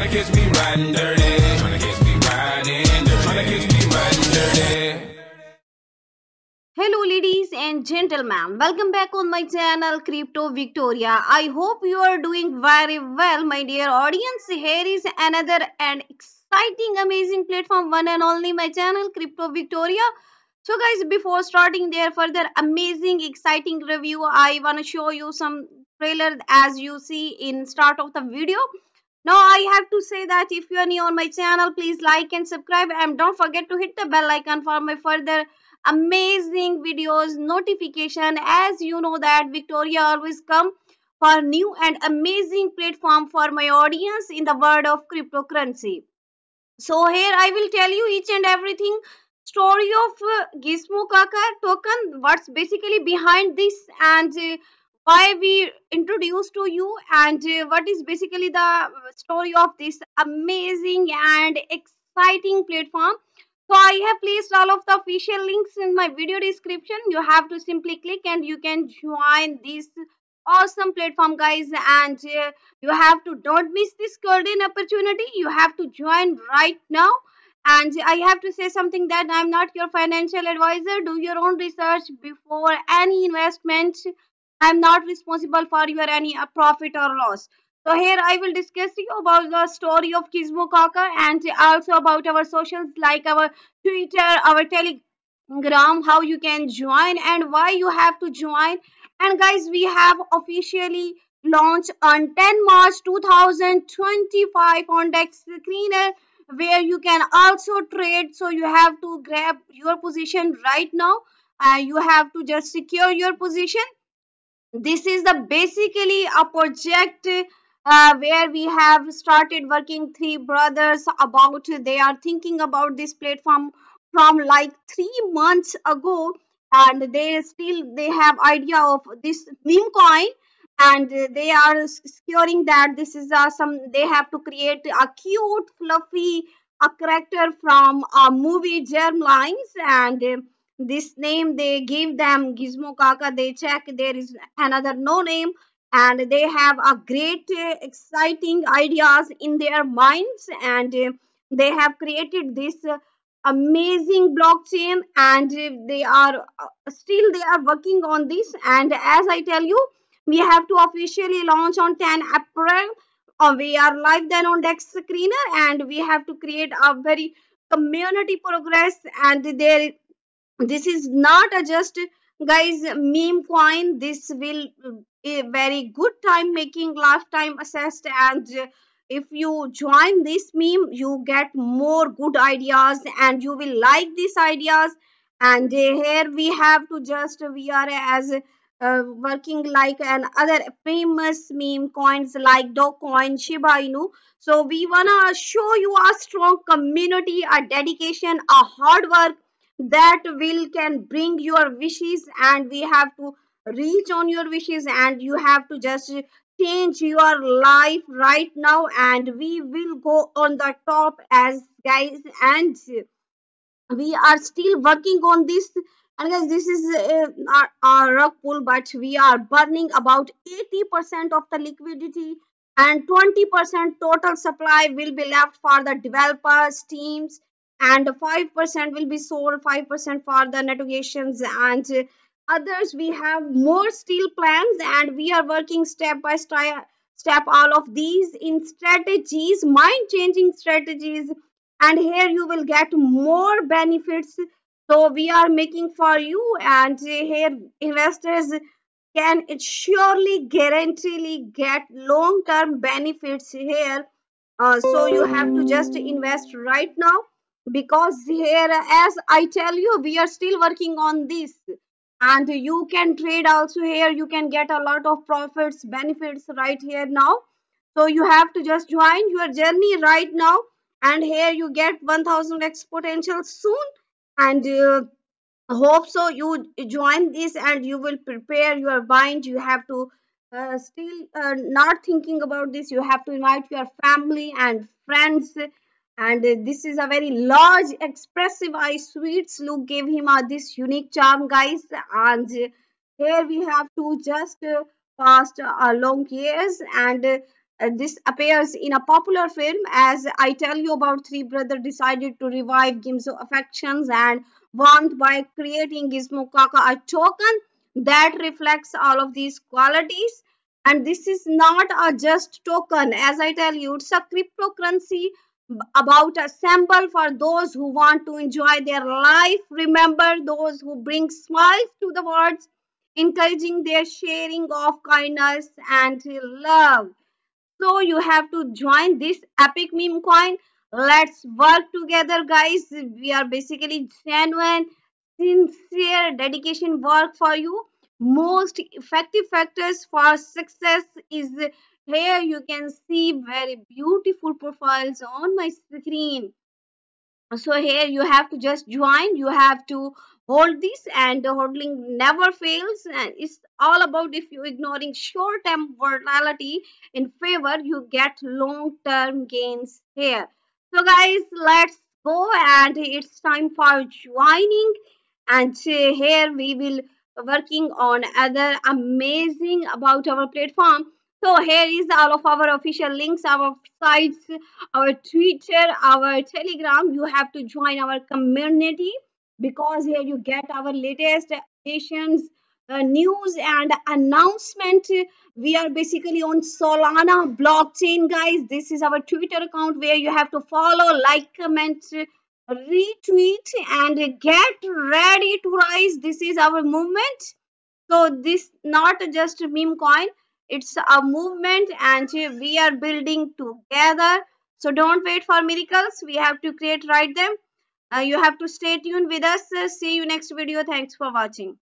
Tryna catch me riding dirty. Tryna catch me riding dirty. Tryna catch me riding dirty. Hello, ladies and gentlemen. Welcome back on my channel, Crypto Victoria. I hope you are doing very well, my dear audience. Here is another and exciting, amazing platform, one and only my channel, Crypto Victoria. So, guys, before starting their further amazing, exciting review, I want to show you some trailer as you see in start of the video. Now, I have to say that if you are new on my channel, please like and subscribe and don't forget to hit the bell icon for my further amazing videos notification. As you know that Victoria always come for new and amazing platform for my audience in the world of cryptocurrency. So here I will tell you each and everything story of Gizmo Kaka token, what's basically behind this, and why we introduce to you, and what is basically the story of this amazing and exciting platform. So I have placed all of the official links in my video description. You have to simply click and you can join this awesome platform, guys, and you have to don't miss this golden opportunity. You have to join right now. And I have to say something that I'm not your financial advisor. Do your own research before any investment. I'm not responsible for your any profit or loss. So here I will discuss to you about the story of Gizmo Kaka and also about our socials like our Twitter, our Telegram, how you can join and why you have to join. And guys, we have officially launched on 10 March 2025 on Dex Screener where you can also trade. So you have to grab your position right now. You have to just secure your position. This is the basically a project where we have started working three brothers about. They are thinking about this platform from like 3 months ago, and they have idea of this meme coin, and they are securing that this is some they have to create a cute fluffy a character from a movie Germlines, and this name they give them Gizmo Kaka. They check there is another no name, and they have a great exciting ideas in their minds, and they have created this amazing blockchain, and they are still they are working on this. And as I tell you, we have to officially launch on 10 April. We are live then on Dex Screener, and we have to create a very community progress, and there this is not a just guys meme coin. This will a very good time making lifetime assessed, and if you join this meme you get more good ideas and you will like these ideas. And here we have to just we are as working like an other famous meme coins like Dogecoin, Shiba Inu. So we wanna show you a strong community, a dedication, a hard work that will can bring your wishes, and we have to reach on your wishes, and you have to just change your life right now, and we will go on the top as guys. And we are still working on this, and guys this is our rug pull, but we are burning about 80% of the liquidity, and 20% total supply will be left for the developers teams, and 5% will be sold, 5% for the negotiations, and others we have more still plans, and we are working step by step all of these in strategies, mind changing strategies, and here you will get more benefits. So we are making for you, and here investors can surely guarantee get long term benefits here. So you have to just invest right now, because here as I tell you we are still working on this, and you can trade also here. You can get a lot of profits benefits right here now. So you have to just join your journey right now, and here you get 1000x potential soon. And hope so you join this and you will prepare your mind. You have to still not thinking about this. You have to invite your family and friends, and this is a very large expressive eye sweets look gave him this unique charm, guys. And here we have to just past a long years, and this appears in a popular film. As I tell you about, three brothers decided to revive Gizmo affections and warmth by creating Gizmo Kaka, a token that reflects all of these qualities. And this is not a just token, as I tell you, it's a cryptocurrency about a symbol for those who want to enjoy their life. Remember, those who bring smiles to the world, encouraging their sharing of kindness and love. So you have to join this epic meme coin. Let's work together, guys. We are basically genuine, sincere dedication work for you. Most effective factors for success is here. You can see very beautiful profiles on my screen. So here you have to just join, you have to hold this, and the holding never fails, and it's all about, if you ignoring short term volatility in favor, you get long term gains here. So guys, let's go, and it's time for joining. And here we will working on other amazing about our platform. So here is all of our official links, our sites, our Twitter, our Telegram. You have to join our community, because here you get our latest updations, news and announcement. We are basically on Solana blockchain, guys. This is our Twitter account where you have to follow, like, comment, retweet, and get ready to rise. This is our movement. So this not just a meme coin, it's a movement, and we are building together. So don't wait for miracles. We have to create right them. You have to stay tuned with us. See you next video. Thanks for watching.